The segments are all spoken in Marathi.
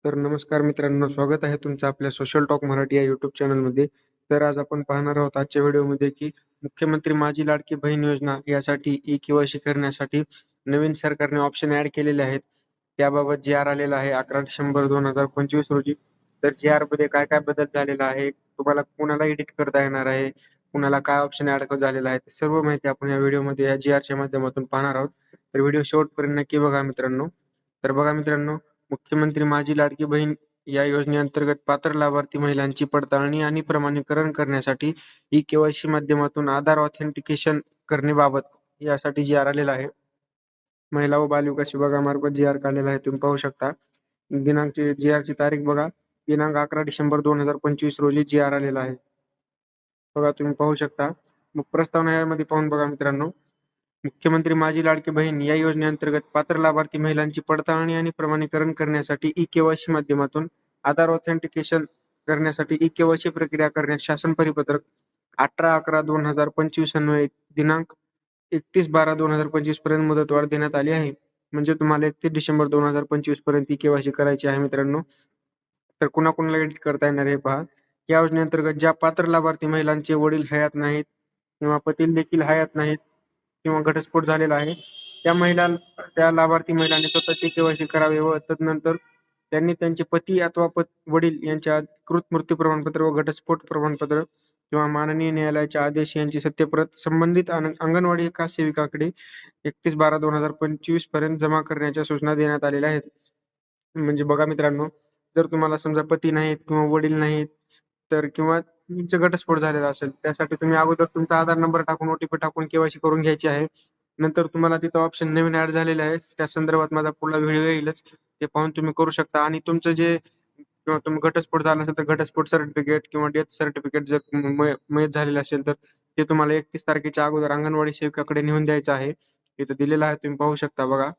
तर नमस्कार मित्रांनो, स्वागत आहे तुमचं आपल्या सोशल टॉक मराठी या युट्यूब चॅनलमध्ये. तर आज आपण पाहणार आहोत आजच्या व्हिडिओमध्ये की मुख्यमंत्री माझी लाडकी बहीण योजना यासाठी ई-के-वाय-सी करण्यासाठी नवीन सरकारने ऑप्शन ॲड केलेले आहेत. त्याबाबत जी-आर आलेला आहे 11 डिसेंबर 2025 रोजी. तर जी-आर मध्ये काय काय बदल झालेला आहे, तुम्हाला कुणाला एडिट करता येणार आहे, कुणाला काय ऑप्शन ॲड झालेला आहे, सर्व माहिती आपण या व्हिडिओमध्ये या जी-आरच्या माध्यमातून पाहणार आहोत. तर व्हिडिओ शेवटपर्यंत नक्की बघा मित्रांनो. तर बघा मित्रांनो, मुख्यमंत्री माझी लाडकी बहीण या योजनेअंतर्गत पात्र लाभार्थी महिलांची पडताळणी आणि प्रमाणीकरण करण्यासाठी ई-के-वाय-सी माध्यमातून आधार ऑथेंटिकेशन करण्याबाबत यासाठी जी-आर आलेला आहे. महिला व बालविकास विभागामार्फत जी-आर काढलेला आहे, तुम्ही पाहू शकता. दिनांकची जी-आरची तारीख बघा, दिनांक 11 डिसेंबर 2025 रोजी जी-आर आलेला आहे. बघा तुम्ही पाहू शकता. मग प्रस्तावना यामध्ये पाहून बघा मित्रांनो. मुख्यमंत्री माझी लाडकी बहीण या योजनेअंतर्गत पात्र लाभार्थी महिलांची पडताळणी आणि प्रमाणीकरण करण्यासाठी ई-के-वाय-सी माध्यमातून आधार ऑथेंटिकेशन करण्यासाठी ई-के-वाय-सी प्रक्रिया करण्यास शासन परिपत्रक 18/11/2025 अन्वये दिनांक 31/12/2025 पर्यंत मुदतवाढ देण्यात आली आहे. म्हणजे तुम्हाला 31 डिसेंबर 2025 पर्यंत ई-के-वाय-सी करायची आहे मित्रांनो. तर कुणाकुणाला एडिट करता येणार आहे पहा. या योजनेअंतर्गत ज्या पात्र लाभार्थी महिलांचे वडील हयात नाहीत किंवा पती देखील हयात नाहीत किंवा घटस्फोट झालेला आहे, त्या लाभार्थी महिलांनी स्वतःचे के-वाय-सी करावे व तदनंतर त्यांनी त्यांचे पती अथवा वडील यांचे अधिकृत मृत्यू प्रमाणपत्र व घटस्फोट प्रमाणपत्र किंवा माननीय न्यायालयाचे आदेश यांची सत्यप्रत संबंधित अंगणवाडी सेविकाकडे 31/12/2025 पर्यंत जमा करण्याच्या सूचना देण्यात आलेल्या आहेत. म्हणजे बघा मित्रांनो, जर तुम्हाला समजा पती नाहीत किंवा वडील नाहीत तर किंवा तुमचा घटस्फोट झालेला असेल, त्यासाठी तुम्ही अगोदर तुमचा आधार नंबर टाकून ओटीपी टाकून के-वाय-सी करून घ्यायची आहे. नंतर तुम्हाला तिथं ऑप्शन नवीन ॲड झालेले आहे. त्या संदर्भात माझा पुढला व्हिडिओ येईलच. ते पाहून तुम्ही करू शकता आणि तुमचं जे किंवा तुम्ही घटस्फोट झाला असेल तर घटस्फोट सर्टिफिकेट किंवा डेथ सर्टिफिकेट जर मयत झालेलं असेल तर ते तुम्हाला 31 तारखेच्या अगोदर अंगणवाडी सेविकाकडे नेऊन द्यायचं आहे. इथं दिलेलं आहे, तुम्ही पाहू शकता बघा.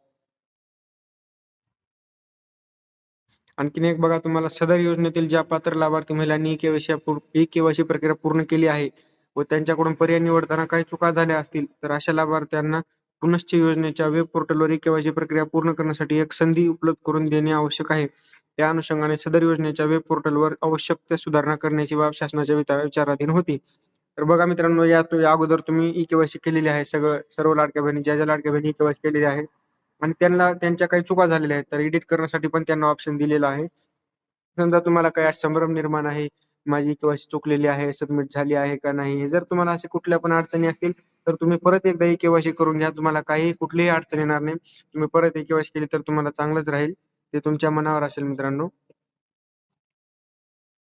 आणखीन एक बघा, तुम्हाला सदर योजनेतील ज्या पात्र लाभार्थी महिलांनी ई-के-वाय-सी प्रक्रिया पूर्ण केली आहे व त्यांच्याकडून पर्याय निवडताना काही चुका झाल्या असतील तर अशा लाभार्थ्यांना पुनश्च योजनेच्या वेब पोर्टलवर ई-के-वाय-सी प्रक्रिया पूर्ण करण्यासाठी एक संधी उपलब्ध करून देणे आवश्यक आहे. त्या अनुषंगाने सदर योजनेच्या वेब पोर्टलवर आवश्यक त्या सुधारणा करण्याची बाब शासनाच्या विचाराधीन होती. तर बघा मित्रांनो, या अगोदर तुम्ही ई-के-वाय-सी केलेली आहे. सर्व लाडक्या बहिणी, ज्या लाडक्या बहिणी ई-के-वाय-सी केलेली आहे आणि त्यांना त्यांच्या काही चुका झालेल्या आहेत, तर एडिट करण्यासाठी पण त्यांना ऑप्शन दिलेला आहे. समजा तुम्हाला काही संभ्रम निर्माण आहे, माझी के-वाय-सी चुकलेली आहे, सबमिट झाली आहे का नाही, जर तुम्हाला अशा कुठल्या पण अडचणी असतील तर तुम्ही परत एकदा ई-के-वाय-सी करून घ्या. तुम्हाला कुठलीही अडचण येणार नाही. तुम्ही परत ई-के-वाय-सी केली तर तुम्हाला चांगलंच राहील. ते तुमच्या मनावर असेल मित्रांनो.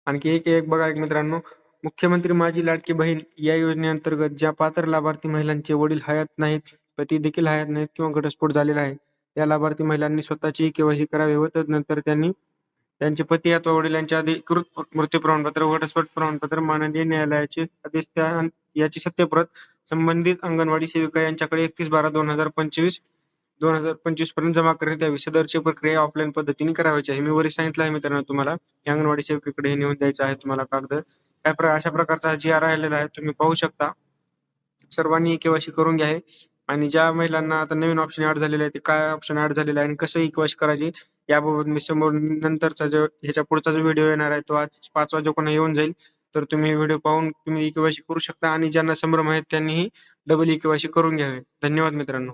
आणखी एक बघा मित्रांनो, मुख्यमंत्री माझी लाडकी बहीण या योजनेअंतर्गत ज्या पात्र लाभार्थी महिलांचे वडील हयात नाहीत, पती देखील हयात नाहीत किंवा घटस्फोट झालेला आहे, त्या लाभार्थी महिलांनी स्वतःची के-वाय-सी करावी व तदनंतर त्यांनी त्यांचे पती अथवा वडिलांचे अधिकृत मृत्यू प्रमाणपत्र व घटस्फोट प्रमाणपत्र माननीय न्यायालयाचे आदेश याची सत्यप्रत संबंधित अंगणवाडी सेविका यांच्याकडे 31/12/2025 पर्यंत जमा करण्यात यावी. सदरची प्रक्रिया ऑफलाईन पद्धतीने करावयाची आहे. मी वरील सांगितलं आहे मित्रांनो तुम्हाला. अंगणवाडी सेविकेकडे हे नेऊन द्यायचं आहे तुम्हाला कागद. अशा प्रकारचा जी-आर आलेला आहे, तुम्ही पाहू शकता. सर्वांनी के-वाय-सी करून घ्या आणि ज्या महिलांना आता नवीन ऑप्शन ॲड झालेले आहे, ते काय ऑप्शन ॲड झालेला आहे आणि कसं के-वाय-सी करायची याबाबत मी समोर नंतरचा ह्याच्या पुढचा जो व्हिडिओ येणार आहे तो आज 5 वाजेपर्यंत येऊन जाईल. तर तुम्ही व्हिडिओ पाहून तुम्ही के-वाय-सी करू शकता आणि ज्यांना संभ्रम आहेत त्यांनीही डबल के-वाय-सी करून घ्यावे. धन्यवाद मित्रांनो.